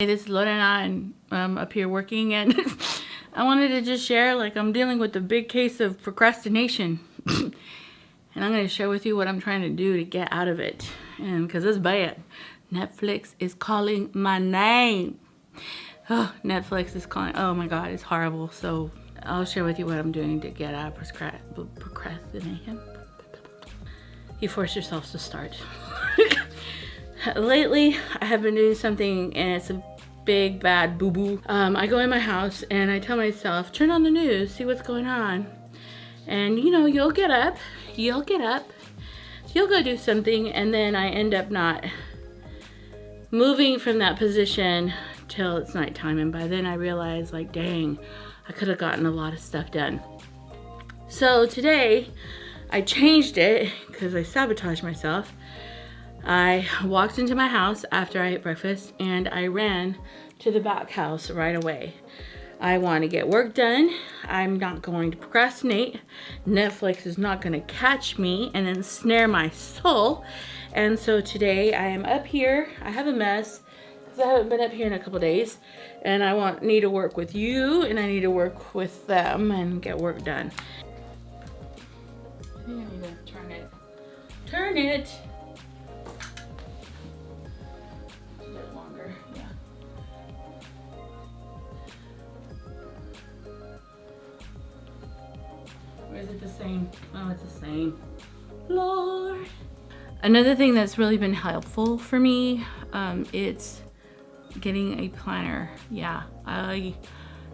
Hey, this is Lorena, and I'm up here working, and I wanted to just share, like, I'm dealing with a big case of procrastination. And I'm going to share with you what I'm trying to do to get out of it. And because it's bad. Netflix is calling my name. Oh, Netflix is calling. Oh my God, it's horrible. So I'll share with you what I'm doing to get out of procrastination. You force yourself to start. Lately, I have been doing something, and it's a big bad boo-boo. I go in my house and I tell myself, turn on the news, see what's going on. And you know, you'll get up, you'll go do something, and then I end up not moving from that position till it's nighttime. And by then I realize, like, dang, I could have gotten a lot of stuff done. So today I changed it because I sabotaged myself. I walked into my house after I ate breakfast and I ran to the back house right away. I want to get work done. I'm not going to procrastinate. Netflix is not going to catch me and ensnare my soul. And so today I am up here. I have a mess because I haven't been up here in a couple days, and I need to work with you, and I need to work with them and get work done. I think I need to turn it. Turn it. Or is it the same? Oh, it's the same. Lord. Another thing that's really been helpful for me, it's getting a planner. Yeah, I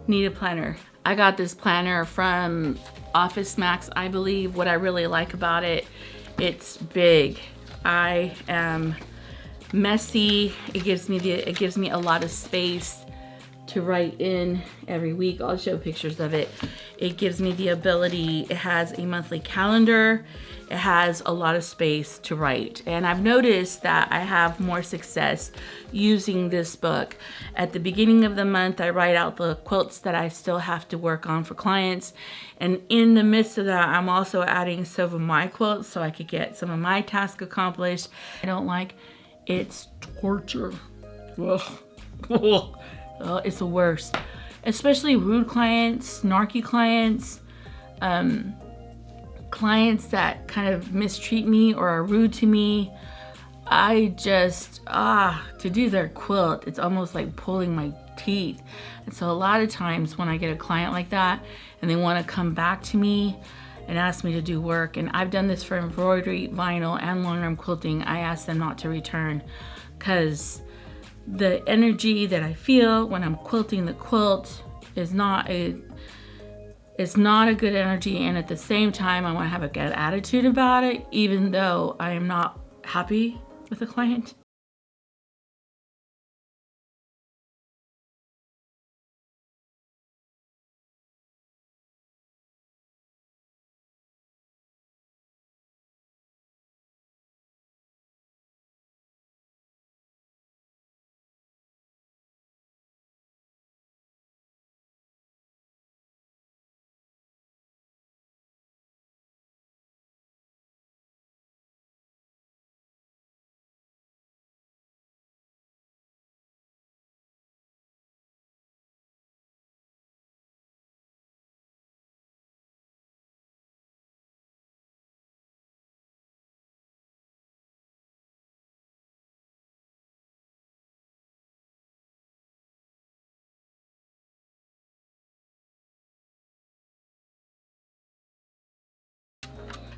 need a planner. I got this planner from Office Max, I believe. What I really like about it, it's big. I am messy. It gives me a lot of space to write in every week. I'll show pictures of it. It gives me the ability, it has a monthly calendar. It has a lot of space to write. And I've noticed that I have more success using this book. At the beginning of the month, I write out the quilts that I still have to work on for clients. And in the midst of that, I'm also adding some of my quilts so I could get some of my tasks accomplished. I don't like, it's torture. Ugh. Oh, it's the worst, especially rude clients, snarky clients, clients that kind of mistreat me or are rude to me. I just, to do their quilt, it's almost like pulling my teeth. And so a lot of times when I get a client like that and they want to come back to me and ask me to do work, and I've done this for embroidery, vinyl, and longarm quilting, I ask them not to return, because the energy that I feel when I'm quilting the quilt is not a good energy, and at the same time I want to have a good attitude about it, even though I am not happy with the client.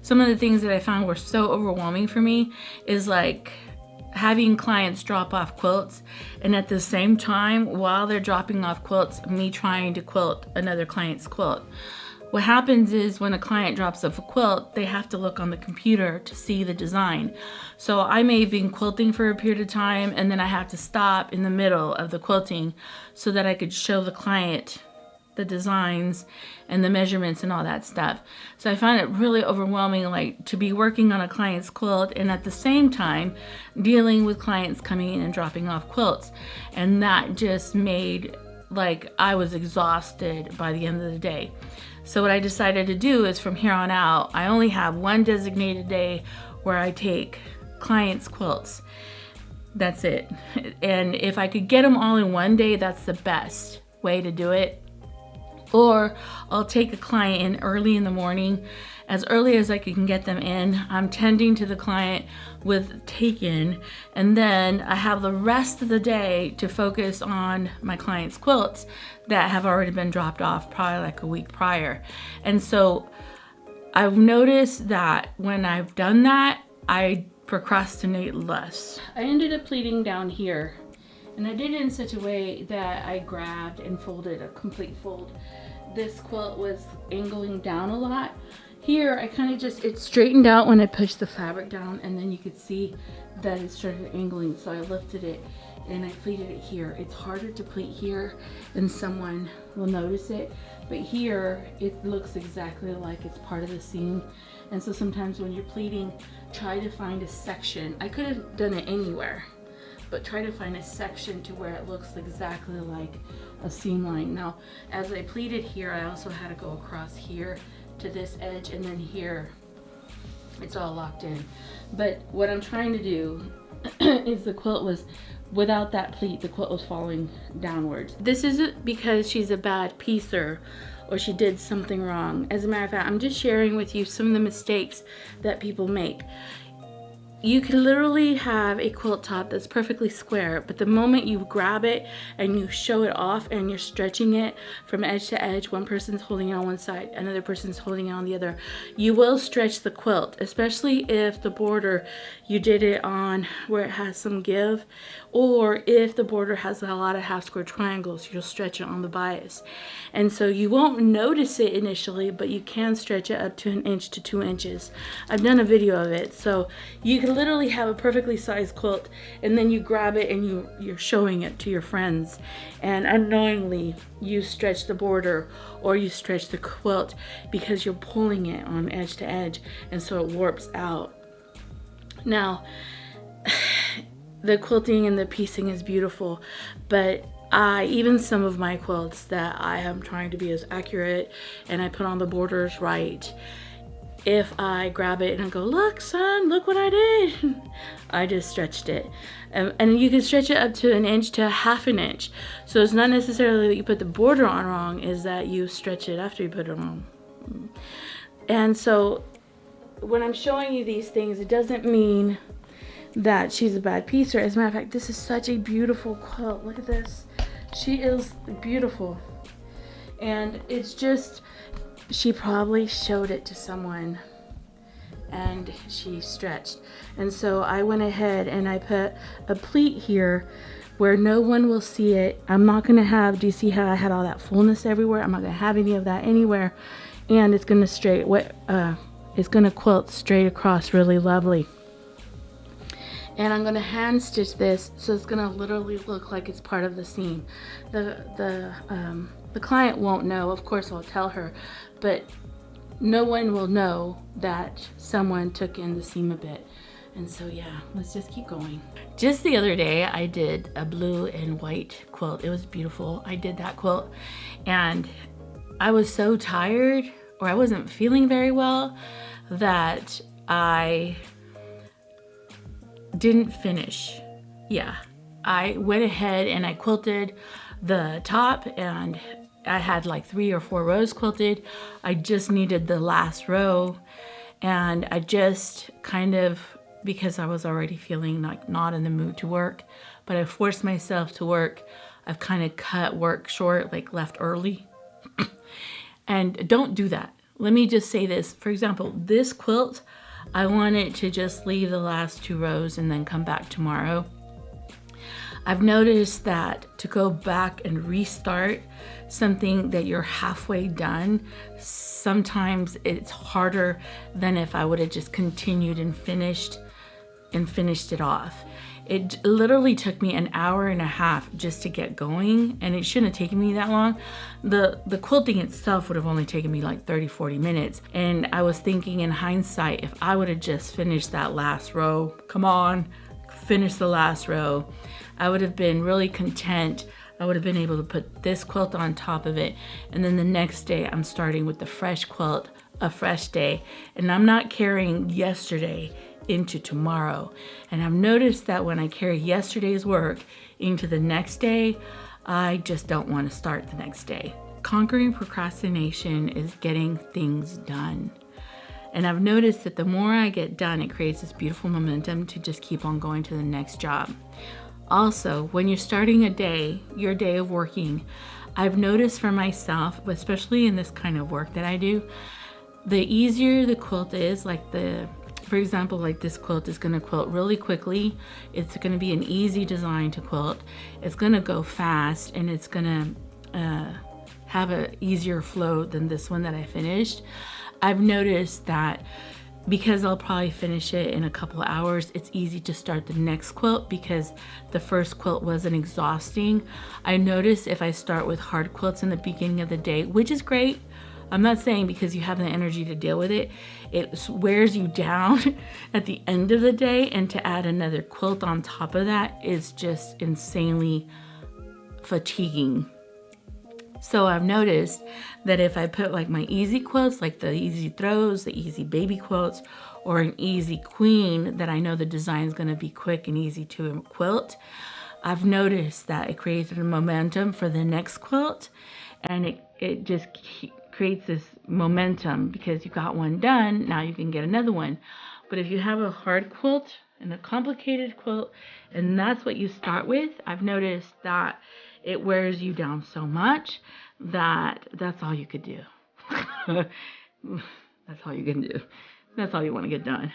Some of the things that I found were so overwhelming for me is like having clients drop off quilts, and at the same time, while they're dropping off quilts, me trying to quilt another client's quilt. What happens is when a client drops off a quilt, they have to look on the computer to see the design. So I may have been quilting for a period of time, and then I have to stop in the middle of the quilting so that I could show the client the designs and the measurements and all that stuff. So I find it really overwhelming, like, to be working on a client's quilt and at the same time dealing with clients coming in and dropping off quilts. And that just made, like, I was exhausted by the end of the day. So what I decided to do is from here on out, I only have one designated day where I take clients' quilts. That's it. And if I could get them all in one day, that's the best way to do it. Or I'll take a client in early in the morning, as early as I can get them in. I'm tending to the client with take-in, and then I have the rest of the day to focus on my client's quilts that have already been dropped off probably like a week prior. And so I've noticed that when I've done that, I procrastinate less. I ended up pleating down here, and I did it in such a way that I grabbed and folded a complete fold. This quilt was angling down a lot. Here, I kind of just, it straightened out when I pushed the fabric down, and then you could see that it started angling. So I lifted it and I pleated it here. It's harder to pleat here and someone will notice it, but here it looks exactly like it's part of the seam. And so sometimes when you're pleating, try to find a section. I could have done it anywhere, but try to find a section to where it looks exactly like a seam line. Now, as I pleated here, I also had to go across here to this edge, and then here, it's all locked in. But what I'm trying to do is the quilt was, without that pleat, the quilt was falling downwards. This isn't because she's a bad piecer or she did something wrong. As a matter of fact, I'm just sharing with you some of the mistakes that people make. You can literally have a quilt top that's perfectly square, but the moment you grab it and you show it off and you're stretching it from edge to edge, one person's holding it on one side, another person's holding it on the other, you will stretch the quilt, especially if the border, you did it on where it has some give, or if the border has a lot of half square triangles, you'll stretch it on the bias. And so you won't notice it initially, but you can stretch it up to 1 inch to 2 inches. I've done a video of it. So you can literally have a perfectly sized quilt, and then you grab it and you're showing it to your friends, and unknowingly you stretch the border or you stretch the quilt because you're pulling it on edge to edge, and so it warps out. Now, the quilting and the piecing is beautiful, but even some of my quilts that I am trying to be as accurate and I put on the borders right, if I grab it and I go, look son, look what I did, I just stretched it. And you can stretch it up to 1 inch to 1/2 inch. So it's not necessarily that you put the border on wrong, is that you stretch it after you put it on. And so when I'm showing you these things, it doesn't mean that she's a bad piecer. As a matter of fact, this is such a beautiful quilt. Look at this. She is beautiful. And it's just, she probably showed it to someone and she stretched. And so I went ahead and I put a pleat here where no one will see it. I'm not gonna have, do you see how I had all that fullness everywhere? I'm not gonna have any of that anywhere. And it's gonna it's gonna quilt straight across really lovely. And I'm gonna hand stitch this, so it's gonna literally look like it's part of the seam. The client won't know, of course I'll tell her, but no one will know that someone took in the seam a bit. And so yeah, let's just keep going. Just the other day, I did a blue and white quilt. It was beautiful. I did that quilt and I was so tired, or I wasn't feeling very well, that I didn't finish. Yeah, I went ahead and I quilted the top, and I had like 3 or 4 rows quilted. I just needed the last row, and I just kind of, because I was already feeling like not in the mood to work, but I forced myself to work. I've kind of cut work short, like left early. And don't do that. Let me just say this. For example, this quilt, I wanted to just leave the last 2 rows and then come back tomorrow. I've noticed that to go back and restart something that you're halfway done, sometimes it's harder than if I would have just continued and finished it off. It literally took me 1.5 hours just to get going, and it shouldn't have taken me that long. The quilting itself would have only taken me like 30-40 minutes. And I was thinking in hindsight, if I would have just finished that last row, come on, finish the last row, I would have been really content. I would have been able to put this quilt on top of it. And then the next day I'm starting with the fresh quilt, a fresh day. And I'm not carrying yesterday into tomorrow. And I've noticed that when I carry yesterday's work into the next day, I just don't want to start the next day. Conquering procrastination is getting things done. And I've noticed that the more I get done, it creates this beautiful momentum to just keep on going to the next job. Also, when you're starting a day, your day of working, I've noticed for myself, especially in this kind of work that I do, the easier the quilt is, for example, like this quilt is gonna quilt really quickly. It's gonna be an easy design to quilt. It's gonna go fast, and it's gonna have an easier flow than this one that I finished. I've noticed that because I'll probably finish it in a couple of hours, it's easy to start the next quilt because the first quilt wasn't exhausting. I notice if I start with hard quilts in the beginning of the day, which is great. I'm not saying because you have the energy to deal with it, it wears you down at the end of the day, and to add another quilt on top of that is just insanely fatiguing. So I've noticed that if I put like my easy quilts, like the easy throws, the easy baby quilts, or an easy queen that I know the design is going to be quick and easy to quilt, I've noticed that it creates a momentum for the next quilt, and it just creates this momentum because you got one done, now you can get another one. But if you have a hard quilt and a complicated quilt, and that's what you start with, I've noticed that it wears you down so much that that's all you could do. That's all you can do. That's all you want to get done.